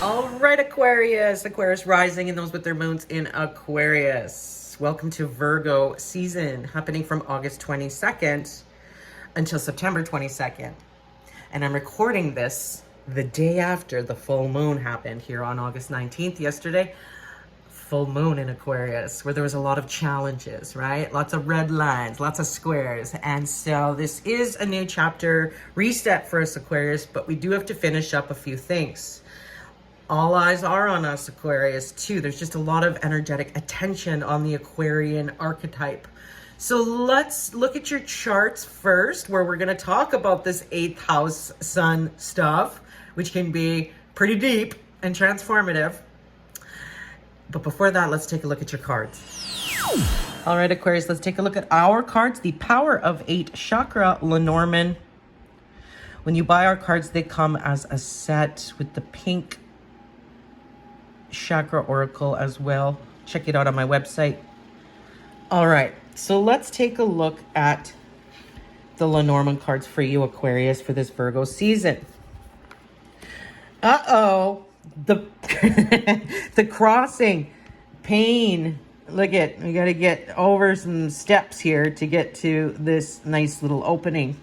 All right, Aquarius rising and those with their moons in Aquarius. Welcome to Virgo season, happening from August 22nd until September 22nd. And I'm recording this the day after the full moon happened here on August 19th, yesterday. Full moon in Aquarius, where there was a lot of challenges, right? Lots of red lines, lots of squares. And so this is a new chapter reset for us, Aquarius, but we do have to finish up a few things. All eyes are on us, Aquarius, too. There's just a lot of energetic attention on the Aquarian archetype. So let's look at your charts first, where we're going to talk about this 8th house sun stuff, which can be pretty deep and transformative. But before that, let's take a look at your cards. All right, Aquarius, let's take a look at our cards. The Power of 8 Chakra, Lenormand. When you buy our cards, they come as a set with the pink Chakra Oracle as well. Check it out on my website. All right, so let's take a look at the Lenormand cards for you, Aquarius, for this Virgo season. The the crossing, pain. Look at, we got to get over some steps here to get to this nice little opening.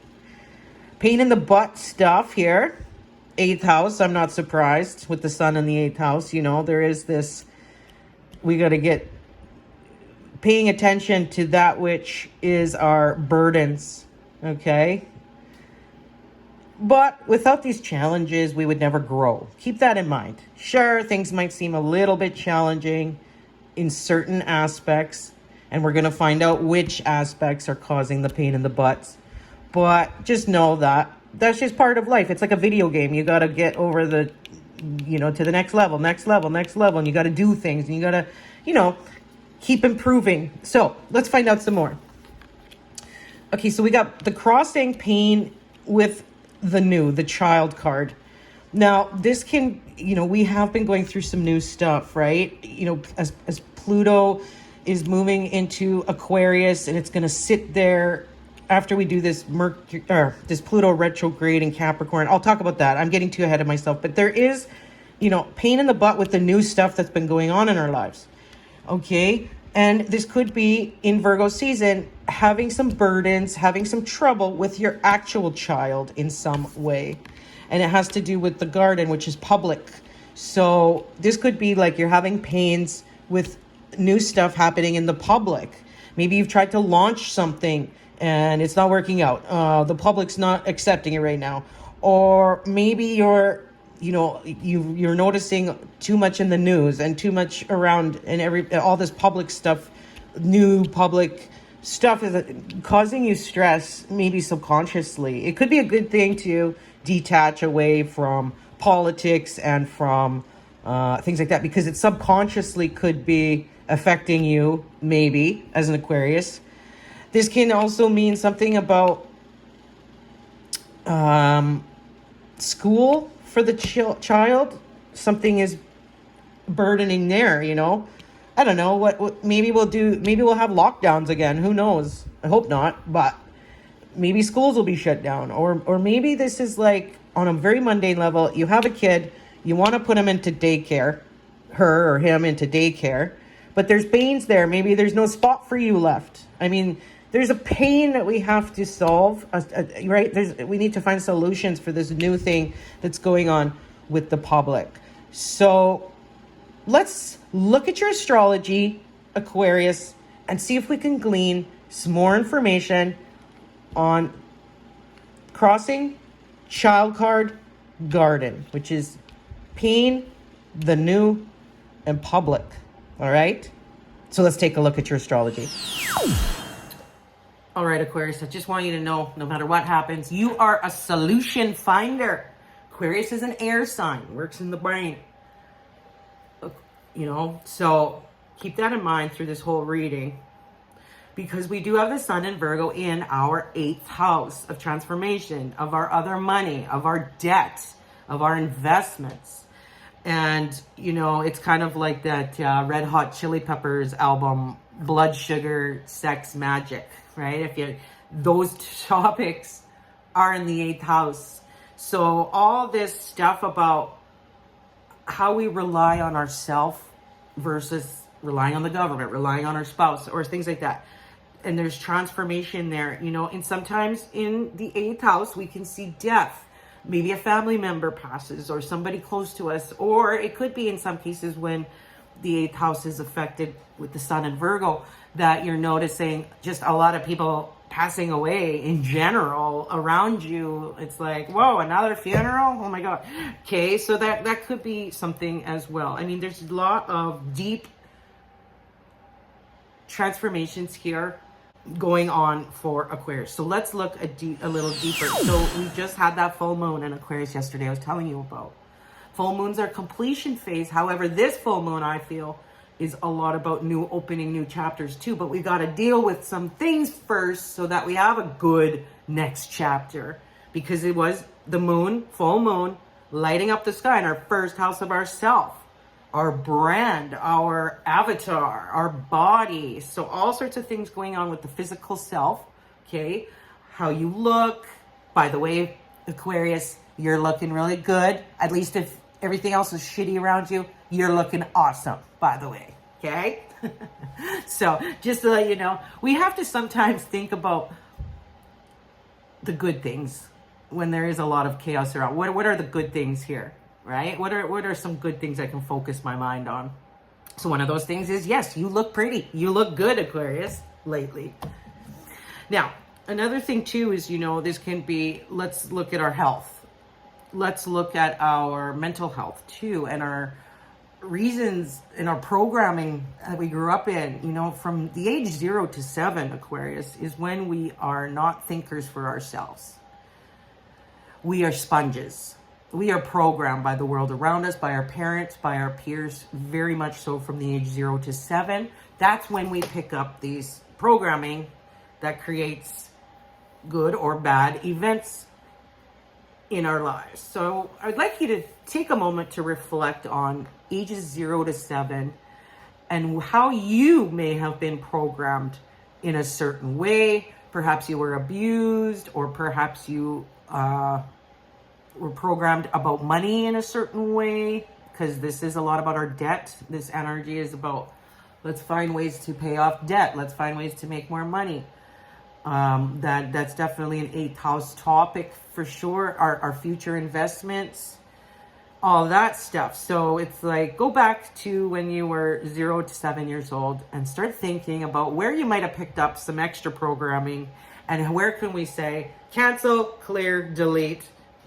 Pain in the butt stuff here. 8th house, I'm not surprised with the sun in the 8th house. You know, there is this, we got to get paying attention to that which is our burdens, okay? But without these challenges, we would never grow. Keep that in mind. Sure, things might seem a little bit challenging in certain aspects, and we're going to find out which aspects are causing the pain in the butts. But just know that that's just part of life. It's like a video game. You got to get over the, to the next level, and you got to do things, and you got to, keep improving. So let's find out some more. Okay, so we got the crossing, pain with the child card. Now, this can, we have been going through some new stuff, right? As Pluto is moving into Aquarius, and it's going to sit there after we do this this Pluto retrograde in Capricorn. I'll talk about that. I'm getting too ahead of myself. But there is, pain in the butt with the new stuff that's been going on in our lives. Okay? And this could be, in Virgo season, having some burdens, having some trouble with your actual child in some way. And it has to do with the garden, which is public. So this could be like you're having pains with new stuff happening in the public. Maybe you've tried to launch something and it's not working out. The public's not accepting it right now. Or maybe you're noticing too much in the news and too much around, and all this public stuff, new public stuff is causing you stress, maybe subconsciously. It could be a good thing to detach away from politics and from things like that, because it subconsciously could be affecting you, maybe, as an Aquarius. This can also mean something about school for the child. Something is burdening there, I don't know what maybe we'll do. Maybe we'll have lockdowns again. Who knows? I hope not, but maybe schools will be shut down. Or maybe this is like on a very mundane level. You have a kid, you want to put him into daycare, her or him into daycare, but there's pains there. Maybe there's no spot for you left. I mean, there's a pain that we have to solve, right? We need to find solutions for this new thing that's going on with the public. So let's look at your astrology, Aquarius, and see if we can glean some more information on crossing, child card, garden, which is pain, the new, and public. All right? So let's take a look at your astrology. All right, Aquarius, I just want you to know, no matter what happens, you are a solution finder. Aquarius is an air sign, works in the brain. So keep that in mind through this whole reading, because we do have the sun in Virgo in our 8th house of transformation, of our other money, of our debt, of our investments. And, it's kind of like that Red Hot Chili Peppers album, Blood, Sugar, Sex, Magic, right? Those topics are in the 8th house. So all this stuff about how we rely on ourselves versus relying on the government, relying on our spouse, or things like that. And there's transformation there, you know, and sometimes in the 8th house, we can see death. Maybe a family member passes or somebody close to us, or it could be in some cases when the 8th house is affected with the sun in Virgo, that you're noticing just a lot of people passing away in general around you. It's like, whoa, another funeral? Oh my God. Okay, so that could be something as well. I mean, there's a lot of deep transformations here going on for Aquarius. So let's look a little deeper. So we just had that full moon in Aquarius yesterday I was telling you about. Full moons are completion phase. However, this full moon, I feel, is a lot about opening new chapters too. But we got to deal with some things first so that we have a good next chapter. Because it was the moon, full moon, lighting up the sky in our first house of ourself, our brand, our avatar, our body. So all sorts of things going on with the physical self, okay? How you look. By the way, Aquarius, you're looking really good. At least if everything else is shitty around you, you're looking awesome, by the way, okay? So just to let you know, we have to sometimes think about the good things when there is a lot of chaos around. What are the good things here, right? What are some good things I can focus my mind on? So one of those things is, yes, you look pretty. You look good, Aquarius, lately. Now, another thing too is, you know, this can be, let's look at our health. Let's look at our mental health too, and our reasons and our programming that we grew up in. You know, from the age 0 to 7, Aquarius, is when we are not thinkers for ourselves. We are sponges. We are programmed by the world around us, by our parents, by our peers, very much so from the age 0 to 7. That's when we pick up these programming that creates good or bad events in our lives. So I'd like you to take a moment to reflect on ages 0 to 7 and how you may have been programmed in a certain way. Perhaps you were abused, or perhaps you were programmed about money in a certain way, because this is a lot about our debt. This energy is about, let's find ways to pay off debt. Let's find ways to make more money. That's definitely an 8th house topic for sure. Our future investments, all that stuff. So it's like, go back to when you were 0 to 7 years old and start thinking about where you might have picked up some extra programming, and where can we say cancel, clear, delete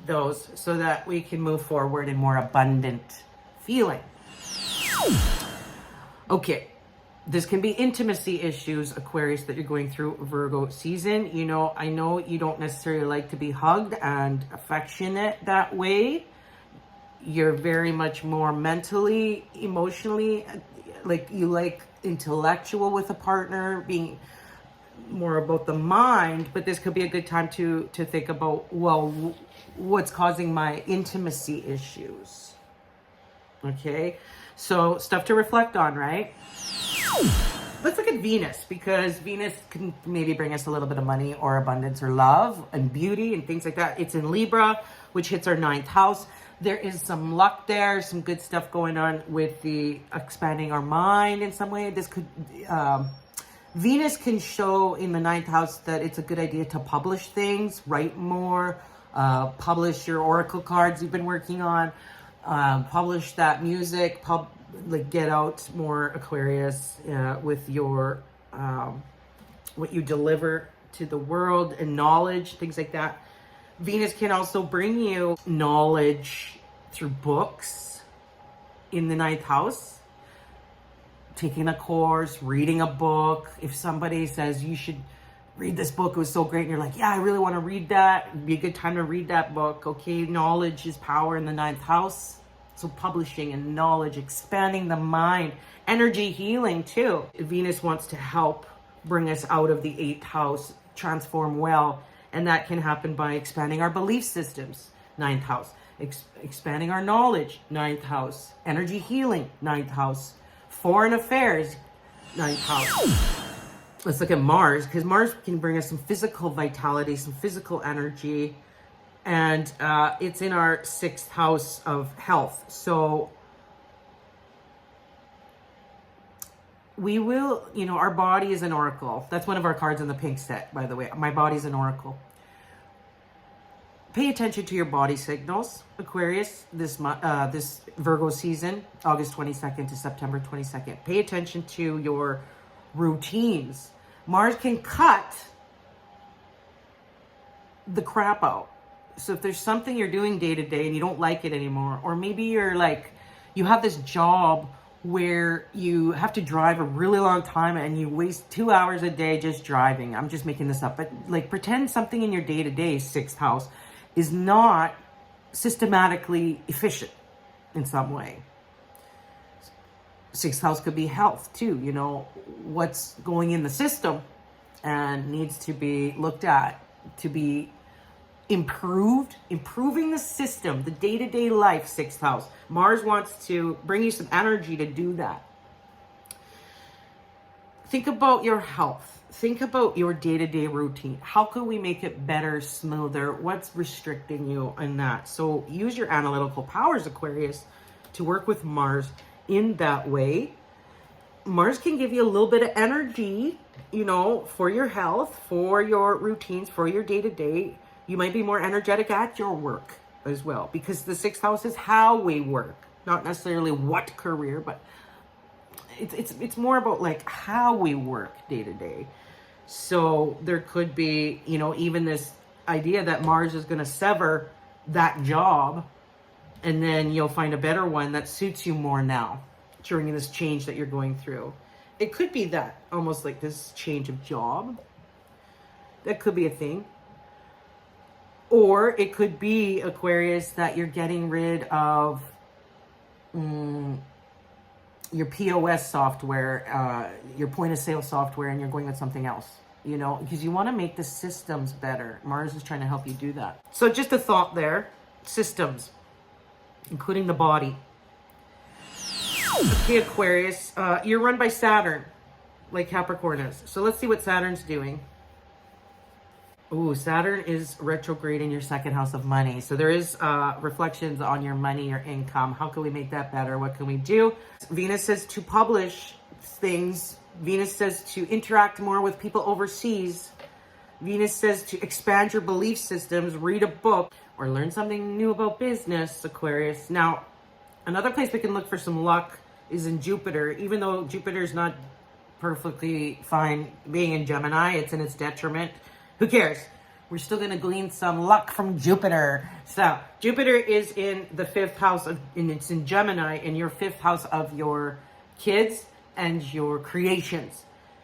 those, so that we can move forward in more abundant feeling. Okay. This can be intimacy issues, Aquarius, that you're going through Virgo season. You know, I know you don't necessarily like to be hugged and affectionate that way. You're very much more mentally, emotionally, like you like intellectual with a partner, being more about the mind. But this could be a good time to think about, well, what's causing my intimacy issues? Okay, so stuff to reflect on, right? Let's look at Venus, because Venus can maybe bring us a little bit of money or abundance or love and beauty and things like that. It's in Libra, which hits our 9th house. There is some luck there, some good stuff going on with the expanding our mind in some way. This could, Venus can show in the 9th house that it's a good idea to publish things, write more, publish your oracle cards you've been working on, publish that music, like get out more, Aquarius, with your what you deliver to the world and knowledge, things like that. Venus can also bring you knowledge through books in the 9th house, taking a course, reading a book. If somebody says you should read this book, it was so great, and you're like, yeah, I really want to read that, it'd be a good time to read that book. Okay, knowledge is power in the 9th house. So publishing and knowledge, expanding the mind, energy healing too. Venus wants to help bring us out of the 8th house, transform well. And that can happen by expanding our belief systems, 9th house. Expanding our knowledge, 9th house. Energy healing, 9th house. Foreign affairs, 9th house. Let's look at Mars, because Mars can bring us some physical vitality, some physical energy. And it's in our 6th house of health. So we will, you know, our body is an oracle. That's one of our cards in the pink set, by the way. My body's an oracle. Pay attention to your body signals, Aquarius, this Virgo season, August 22nd to September 22nd. Pay attention to your routines. Mars can cut the crap out. So if there's something you're doing day to day and you don't like it anymore, or maybe you're like, you have this job where you have to drive a really long time and you waste 2 hours a day just driving. I'm just making this up, but like pretend something in your day to day, sixth house, is not systematically efficient in some way. Sixth house could be health too, you know, what's going in the system and needs to be looked at to be improved, improving the system, the day-to-day life, sixth house. Mars wants to bring you some energy to do that. Think about your health. Think about your day-to-day routine. How can we make it better, smoother? What's restricting you in that? So use your analytical powers, Aquarius, to work with Mars in that way. Mars can give you a little bit of energy, you know, for your health, for your routines, for your day-to-day. You might be more energetic at your work as well, because the sixth house is how we work, not necessarily what career, but it's more about like how we work day to day. So there could be, you know, even this idea that Mars is going to sever that job and then you'll find a better one that suits you more now during this change that you're going through. It could be that, almost like this change of job. That could be a thing. Or it could be, Aquarius, that you're getting rid of your POS software, your point of sale software, and you're going with something else, you know, because you want to make the systems better. Mars is trying to help you do that. So just a thought there, systems, including the body. Okay, Aquarius, you're run by Saturn, like Capricorn is. So let's see what Saturn's doing. Ooh, Saturn is retrograde in your second house of money. So there is reflections on your money, your income. How can we make that better? What can we do? Venus says to publish things. Venus says to interact more with people overseas. Venus says to expand your belief systems, read a book, or learn something new about business, Aquarius. Now, another place we can look for some luck is in Jupiter. Even though Jupiter is not perfectly fine being in Gemini, it's in its detriment. Who cares? We're still going to glean some luck from Jupiter. So Jupiter is in the fifth house and it's in Gemini, in your fifth house of your kids and your creations.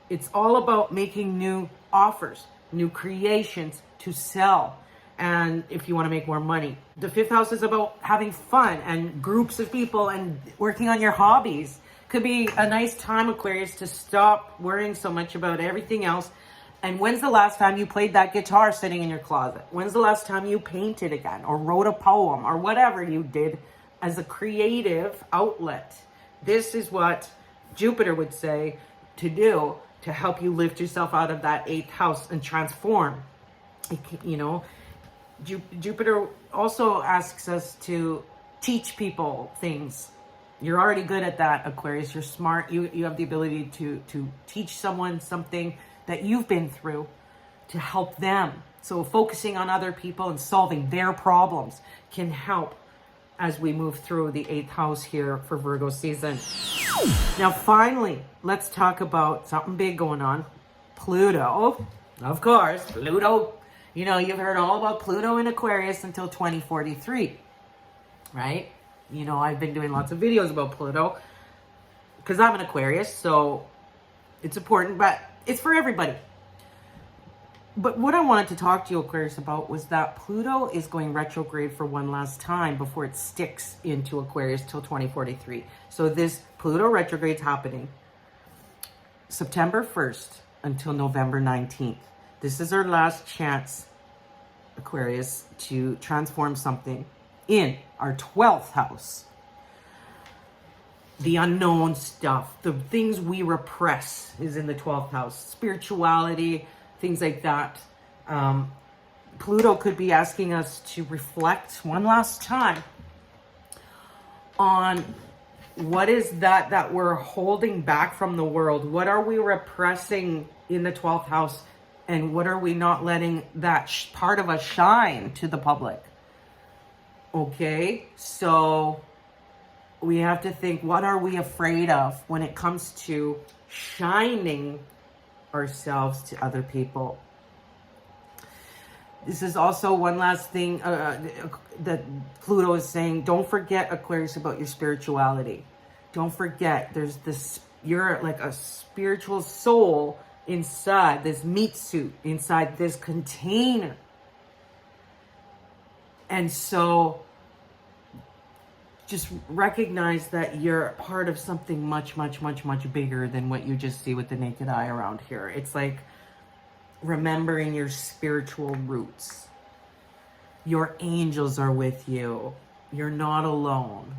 It's all about making new offers, new creations to sell. And if you want to make more money, the fifth house is about having fun and groups of people and working on your hobbies. Could be a nice time, Aquarius, to stop worrying so much about everything else. And when's the last time you played that guitar sitting in your closet? When's the last time you painted again or wrote a poem or whatever you did as a creative outlet? This is what Jupiter would say to do to help you lift yourself out of that eighth house and transform. You know, Jupiter also asks us to teach people things. You're already good at that, Aquarius. You're smart. You have the ability to teach someone something that you've been through to help them. So focusing on other people and solving their problems can help as we move through the eighth house here for Virgo season. Now, finally, let's talk about something big going on. Pluto, of course, Pluto. You know, you've heard all about Pluto in Aquarius until 2043, right? You know, I've been doing lots of videos about Pluto because I'm an Aquarius, so it's important, but it's for everybody. But what I wanted to talk to you, Aquarius, about was that Pluto is going retrograde for one last time before it sticks into Aquarius till 2043. So this Pluto retrograde is happening September 1st until November 19th. This is our last chance, Aquarius, to transform something in our 12th house. The unknown stuff, the things we repress is in the 12th house. Spirituality, things like that. Pluto could be asking us to reflect one last time on What is that we're holding back from the world? What are we repressing in the 12th house? And what are we not letting that part of us shine to the public? Okay, so we have to think, what are we afraid of when it comes to shining ourselves to other people? This is also one last thing that Pluto is saying. Don't forget, Aquarius, about your spirituality. Don't forget, there's this, you're like a spiritual soul inside this meat suit, inside this container. And so just recognize that you're part of something much, much, much, much bigger than what you just see with the naked eye around here. It's like remembering your spiritual roots. Your angels are with you. You're not alone.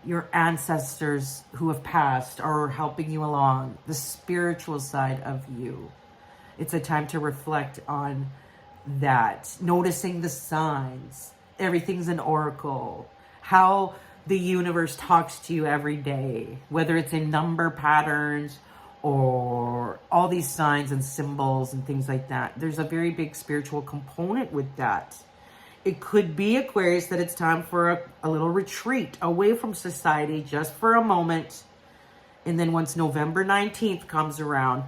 Your ancestors who have passed are helping you along. The spiritual side of you. It's a time to reflect on that. Noticing the signs. Everything's an oracle. How the universe talks to you every day. Whether it's in number patterns or all these signs and symbols and things like that. There's a very big spiritual component with that. It could be, Aquarius, that it's time for a little retreat away from society just for a moment. And then once November 19th comes around,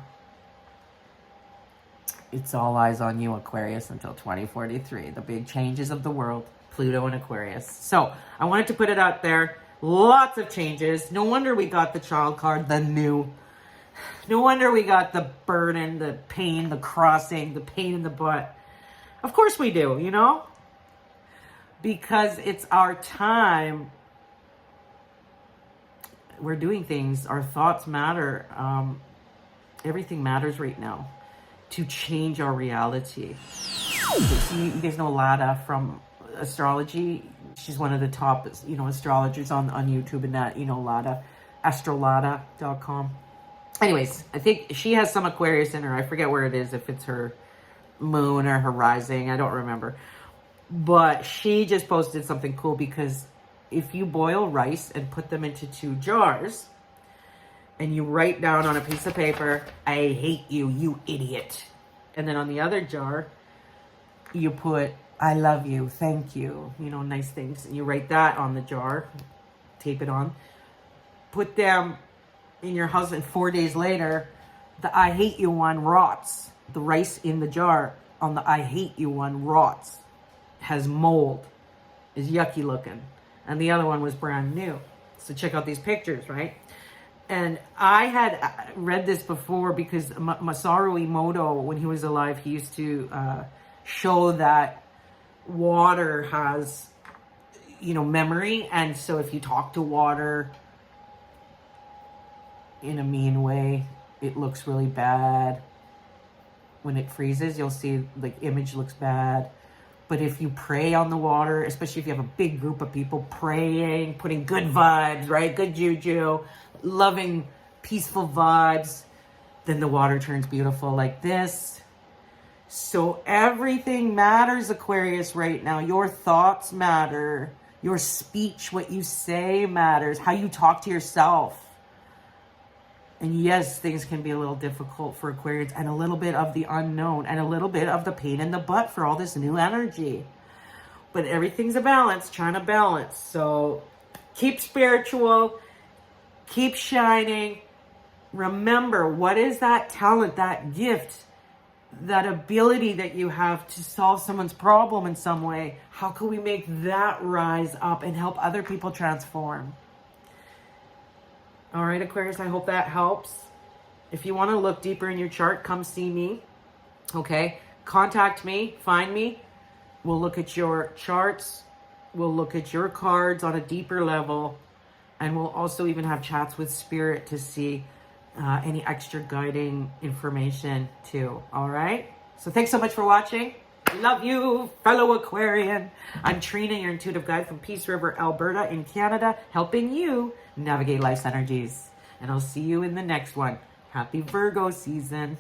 it's all eyes on you, Aquarius, until 2043. The big changes of the world, Pluto and Aquarius. So I wanted to put it out there. Lots of changes. No wonder we got the child card, the new. No wonder we got the burden, the pain, the crossing, the pain in the butt. Of course we do, you know? Because it's our time. We're doing things. Our thoughts matter. Everything matters right now to change our reality. So you guys know Lada from astrology. She's one of the top, astrologers on YouTube and that, Lada, astrolada.com. Anyways, I think she has some Aquarius in her. I forget where it is, if it's her moon or her rising. I don't remember. But she just posted something cool, because if you boil rice and put them into 2 jars and you write down on a piece of paper, I hate you, you idiot. And then on the other jar, you put, I love you, thank you, nice things. And you write that on the jar, tape it on, put them in your house, and 4 days later, the I hate you one rots. The rice in the jar on the I hate you one rots, has mold, is yucky looking. And the other one was brand new. So check out these pictures, right? And I had read this before because Masaru Emoto, when he was alive, he used to show that water has, memory. And so if you talk to water in a mean way, it looks really bad. When it freezes, you'll see like image looks bad. But if you pray on the water, especially if you have a big group of people praying, putting good vibes, right? Good juju, loving, peaceful vibes, then the water turns beautiful like this. So everything matters, Aquarius, right now. Your thoughts matter. Your speech, what you say matters. How you talk to yourself. And yes, things can be a little difficult for Aquarians, and a little bit of the unknown, and a little bit of the pain in the butt for all this new energy. But everything's a balance, trying to balance. So keep spiritual, keep shining. Remember, what is that talent, that gift, that ability that you have to solve someone's problem in some way? How can we make that rise up and help other people transform? All right, Aquarius, I hope that helps. If you want to look deeper in your chart, come see me. Okay? Contact me, find me. We'll look at your charts. We'll look at your cards on a deeper level. And we'll also even have chats with Spirit to see any extra guiding information too. All right? So thanks so much for watching. Love you, fellow Aquarian. I'm Trina, your intuitive guide from Peace River, Alberta in Canada, helping you navigate life's energies. And I'll see you in the next one. Happy Virgo season.